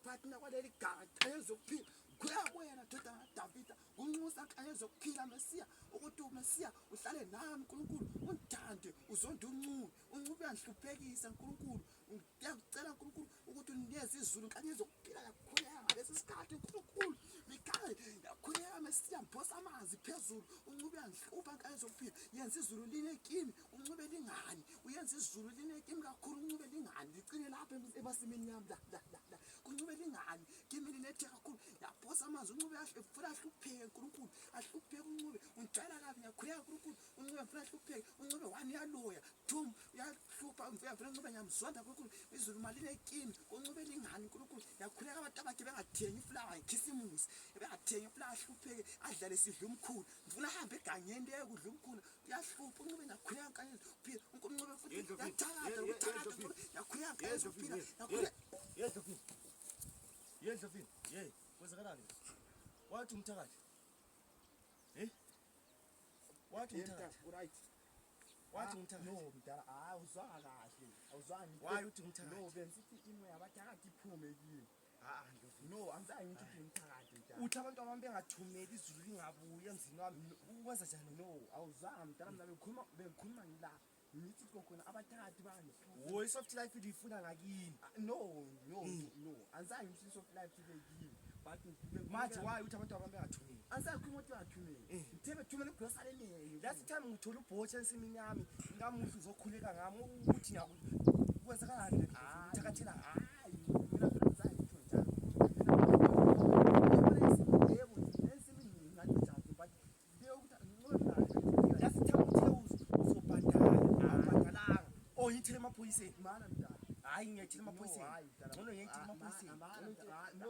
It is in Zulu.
partner kwaleli ganga ayezokuphila kuya wena doda Davida unxusa xa ezokuphila Mesiya ukuthi uMesiya uhlale nami uNkulunkulu undithande uzonde uncube uyahluphekisa uNkulunkulu ngiyakucela uNkulunkulu ukuthi unikeze izulu xa ezokuphila yakhuleka ngalesi sikhathi uNkulunkulu mikhaya yakhuleka Mesiya mphosa amanzi phezulu uncube uyanhlupha xa ezokuphila yenza izulu line kimi uncube lingani uyenza izulu line kimi kakhulu uncube lingani licine lapha ebasimini yami la kuncube lingani kimi linethe kakhulu yaphosa amanzi uncube afuna ahlupheke uNkulunkulu ahlupheke uncube ungijayela kabi ngiyakhuleka uNkulunkulu uncube afuna ahlupheke uncube wani yaloya thum uyahlupha mfuna uncube ngiyamzonda uNkulunkulu izulu maline kimi uncube lingani uNkulunkulu yakhuleka abantu abakhe bengathengi iflawa ikhisimusi bengathengi iflawa ahlupheke adlale isidla umkhulu mfuna ahambe egangeni leye kudla umkhulu uyahlupha uncube ngakhuleka kanye uphila uNkulunkulu futhi yathakatha ukuthakatha yakhuleka kanye uphila yakhuleka Yendlovini, yey, kwenzakalani? Wathi umthakathi. Wathi umthakathi. Right. Wathi umthakathi. No, mdala, awuzwanga kahle. Awuzwanga. Why uthi umthakathi? No, bensithi imwe yabathakathi iphume kimi. Ndlovini. No, angizange ngithi umthakathi mdala. Uthi abantu abami bengathumeli izulu lingabuya emzini wami. Ukwenza njani? No, awuzwanga mdala mina bengikhuluma ngila. Ngithi khona abathakathi bani. Wo soft life uyifuna ngakini. No. Angizange ngithi soft life kimi. But Manje why uthi abantu abami bengathumeli? angisakhuluma ukuthi wathumele. Ngithe thumele grocery leyo. Last time ngithola ubhotsha ensimini yami, ngamuhle uzokhuleka ngami ukuthi ngiyakwenzakalani ngithakathela Hayi, mina ngizange ngitho njalo. last time uthe uzobhadala oh yithele emaphoyiseni Mana mdala. hayi ngiyethela emaphoyiseni No, hayi, mdala. ngcono ngiyethela emaphoyiseni No.